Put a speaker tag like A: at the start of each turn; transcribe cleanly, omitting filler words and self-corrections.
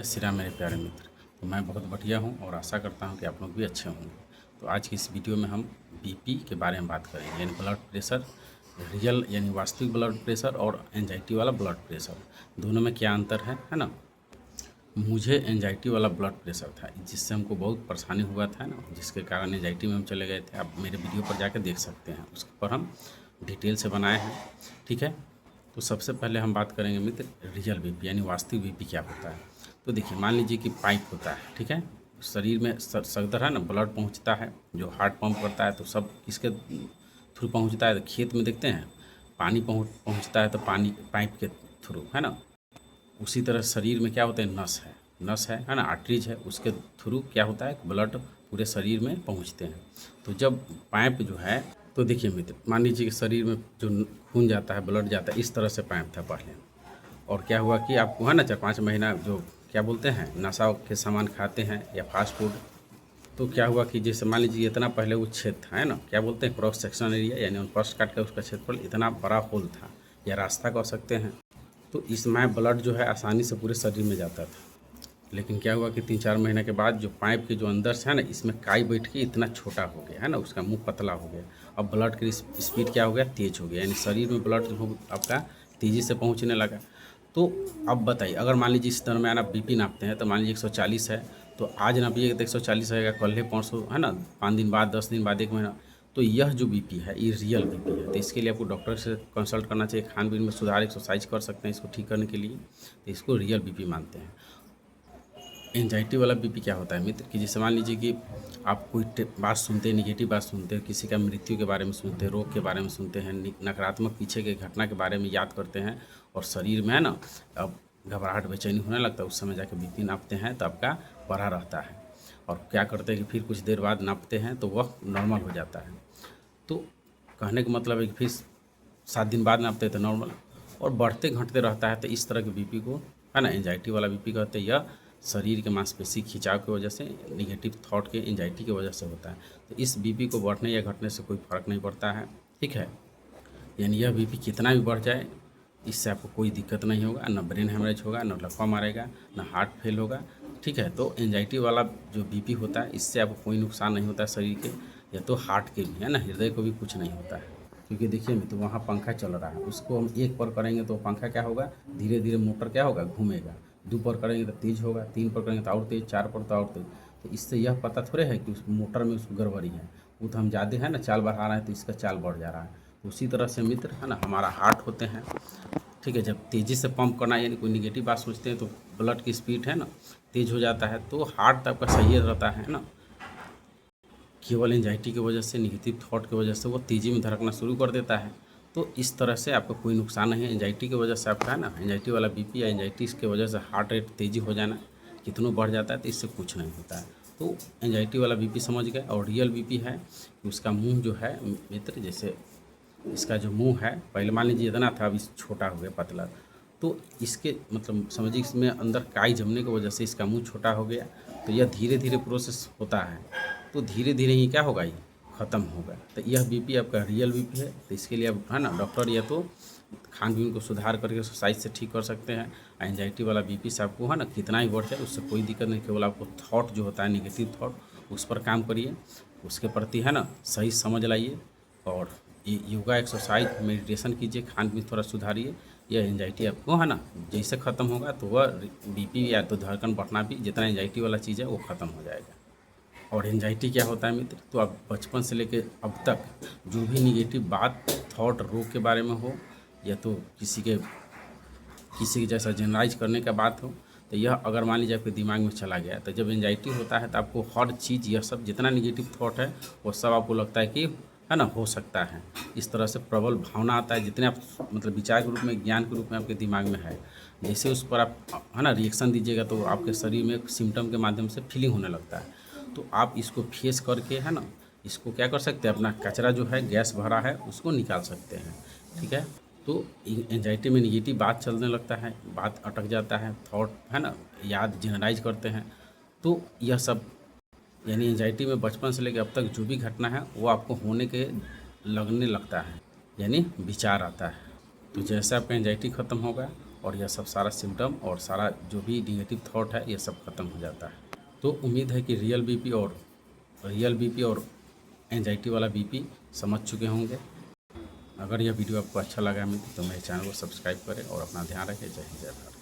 A: श्री राम मेरे प्यारे मित्र। तो मैं बहुत बढ़िया हूँ और आशा करता हूँ कि आप लोग भी अच्छे होंगे। तो आज की इस वीडियो में हम बीपी के बारे में बात करेंगे, यानी ब्लड प्रेशर, रियल यानी वास्तविक ब्लड प्रेशर और एंजाइटी वाला ब्लड प्रेशर, दोनों में क्या अंतर है ना। मुझे एंजाइटी वाला ब्लड प्रेशर था, जिससे हमको बहुत परेशानी हुआ था ना, जिसके कारण एंजाइटी में हम चले गए थे। आप मेरे वीडियो पर जाकर देख सकते हैं, उस पर हम डिटेल से बनाए हैं, ठीक है। तो सबसे पहले हम बात करेंगे मित्र रियल बीपी यानी वास्तविक बीपी क्या होता है। तो देखिए, मान लीजिए कि पाइप होता है, ठीक है, शरीर में सदर है ना, ब्लड पहुंचता है, जो हार्ट पंप करता है, तो सब किसके थ्रू पहुंचता है। तो खेत में देखते हैं पानी पहुंचता है, तो पानी पाइप के थ्रू, है ना। उसी तरह शरीर में क्या होता है, नस है ना, आर्टरीज है, उसके थ्रू क्या होता है, ब्लड पूरे शरीर में पहुंचते हैं। तो जब पाइप जो है, तो देखिए मित्र, मान लीजिए कि शरीर में जो खून जाता है, ब्लड जाता है, इस तरह से पाइप था पहले। और क्या हुआ कि आपको है ना 4-5 महीना जो क्या बोलते हैं नशा के सामान खाते हैं या फास्ट फूड, तो क्या हुआ कि जैसे मान लीजिए इतना पहले वो क्षेत्र था, है ना, क्या बोलते हैं क्रॉस सेक्शन एरिया, यानी उन फर्स्ट काट का उसका क्षेत्रफल इतना बड़ा होल था या रास्ता कह सकते हैं। तो इसमें ब्लड जो है आसानी से पूरे शरीर में जाता था। लेकिन क्या हुआ कि 3-4 महीने के बाद जो पाइप के जो अंदर से है ना, इसमें काई बैठ के इतना छोटा हो गया, है ना, उसका मुंह पतला हो गया। अब ब्लड की स्पीड क्या हो गया, तेज हो गया, यानी शरीर में ब्लड जो आपका तेज़ी से पहुंचने लगा। तो अब बताइए, अगर मान लीजिए इस दरम्यान आप बीपी नापते हैं, तो मान लीजिए 140 है, तो आज नापिएगा तो 140 रहेगा, कल है 500, है ना, 5 दिन बाद, 10 दिन बाद, 1 महीना। तो यह जो बीपी है ये रियल बीपी है। तो इसके लिए आपको डॉक्टर से कंसल्ट करना चाहिए। खान पीन में सुधार, एक्सरसाइज कर सकते हैं इसको ठीक करने के लिए, तो इसको रियल बीपी मानते हैं। एंजाइटी वाला बीपी क्या होता है मित्र, कि जैसे मान लीजिए कि आप कोई बात सुनते हैं, निगेटिव बात सुनते हैं, किसी का मृत्यु के बारे में सुनते हैं, रोग के बारे में सुनते हैं, नकारात्मक पीछे के घटना के बारे में याद करते हैं, और शरीर में है ना अब घबराहट बेचैनी होने लगता है, उस समय जाके बीपी नापते हैं तो आपका बढ़ा रहता है। और क्या करते हैं कि फिर कुछ देर बाद नापते हैं तो वह नॉर्मल हो जाता है। तो कहने का मतलब है कि फिर 7 दिन बाद नापते हैं तो नॉर्मल, और बढ़ते घटते रहता है। तो इस तरह के बीपी को है ना एंजाइटी वाला बीपी कहते हैं। यह शरीर के मांसपेशी खिंचाव की वजह से, निगेटिव थॉट के, एंजाइटी की वजह से होता है। तो इस बीपी को बढ़ने या घटने से कोई फ़र्क नहीं पड़ता है, ठीक है। यानी यह बीपी कितना भी बढ़ जाए, इससे आपको कोई दिक्कत नहीं होगा, ना ब्रेन हेमरेज होगा, ना लकवा मारेगा, ना हार्ट फेल होगा, ठीक है। तो एंजाइटी वाला जो बीपी होता है, इससे आपको कोई नुकसान नहीं होता है शरीर के, या तो हार्ट के भी, है ना, हृदय को भी कुछ नहीं होता है। क्योंकि देखिए तो वहाँ पंखा चल रहा है, उसको हम 1 पर करेंगे तो पंखा क्या होगा, धीरे धीरे मोटर क्या होगा, घूमेगा। 2 पर करेंगे तो तेज़ होगा, 3 पर करेंगे तो और तेज़, 4 पर तो और तेज़। तो इससे यह पता थोड़े है कि उस मोटर में उसको गड़बड़ी है, वो तो हम ज़्यादा है ना चाल बढ़ा रहे हैं तो इसका चाल बढ़ जा रहा है। तो उसी तरह से मित्र है ना, हमारा हार्ट होते हैं, ठीक है। जब तेज़ी से पंप करना, यानी कोई निगेटिव बात सोचते हैं तो ब्लड की स्पीड है ना तेज़ हो जाता है, तो हार्ट तो आपका सही रहता है ना। केवल एंजाइटी की वजह से, निगेटिव थॉट की वजह से वो तेज़ी में धड़कना शुरू कर देता है। तो इस तरह से आपका कोई नुकसान नहीं है। एंजाइटी की वजह से आपका है ना, एंजाइटी वाला बीपी या एंजाइटी की वजह से हार्ट रेट तेज़ी हो जाना कितनों बढ़ जाता है, तो इससे कुछ नहीं होता है। तो एंजाइटी वाला बीपी समझ गए। और रियल बीपी है कि उसका मुंह जो है मित्र, जैसे इसका जो मुंह है, पहले मान लीजिए इतना था, अभी छोटा हो गया, पतला। तो इसके मतलब समझिए इसमें अंदर काई जमने की वजह से इसका मुंह छोटा हो गया। तो यह धीरे धीरे प्रोसेस होता है, तो धीरे धीरे ही क्या होगा, ये ख़त्म होगा। तो यह बीपी आपका रियल बीपी है। तो इसके लिए आप है ना डॉक्टर या तो खान पीन को सुधार करके एक्सरसाइज से ठीक कर सकते हैं। एंजाइटी वाला बीपी से आपको है ना कितना ही बढ़ जाए उससे कोई दिक्कत नहीं, केवल आपको थॉट जो होता है निगेटिव थॉट, उस पर काम करिए, उसके प्रति है ना सही समझ लाइए, और योगा, एक्सरसाइज, मेडिटेशन कीजिए, खान पीन थोड़ा सुधारिए। यह एंजाइटी आपको है ना जैसे ख़त्म होगा, तो वह बीपी या तो धड़कन बढ़ना भी, जितना एंजाइटी वाला चीज़ है वो ख़त्म हो जाएगा। और एंजाइटी क्या होता है मित्र, तो आप बचपन से लेकर अब तक जो भी निगेटिव बात, थॉट, रोग के बारे में हो, या तो किसी के जैसा जनरलाइज करने का बात हो, तो यह अगर मान लीजिए आपके दिमाग में चला गया, तो जब एंजाइटी होता है तो आपको हर चीज़, यह सब जितना निगेटिव थॉट है वो सब आपको लगता है कि है ना हो सकता है। इस तरह से प्रबल भावना आता है, जितने आप मतलब विचार के रूप में, ज्ञान के रूप में आपके दिमाग में है, जैसे उस पर आप है ना रिएक्शन दीजिएगा, तो आपके शरीर में एक सिम्टम के माध्यम से फीलिंग होने लगता है। तो आप इसको फेस करके है ना, इसको क्या कर सकते हैं, अपना कचरा जो है, गैस भरा है, उसको निकाल सकते हैं, ठीक है। तो एंजाइटी में निगेटिव बात चलने लगता है, बात अटक जाता है, थॉट है ना याद जनरलाइज करते हैं। तो यह सब यानी एंजाइटी में बचपन से लेकर अब तक जो भी घटना है वो आपको होने के लगने लगता है, यानी विचार आता है। तो जैसे आपका एंजाइटी ख़त्म होगा और यह सब सारा सिम्टम और सारा जो भी निगेटिव थॉट है ये सब खत्म हो जाता है। तो उम्मीद है कि रियल बीपी और एंजाइटी वाला बीपी समझ चुके होंगे। अगर यह वीडियो आपको अच्छा लगा है तो मेरे चैनल को सब्सक्राइब करें और अपना ध्यान रखें। जय हिंद, जय भारत।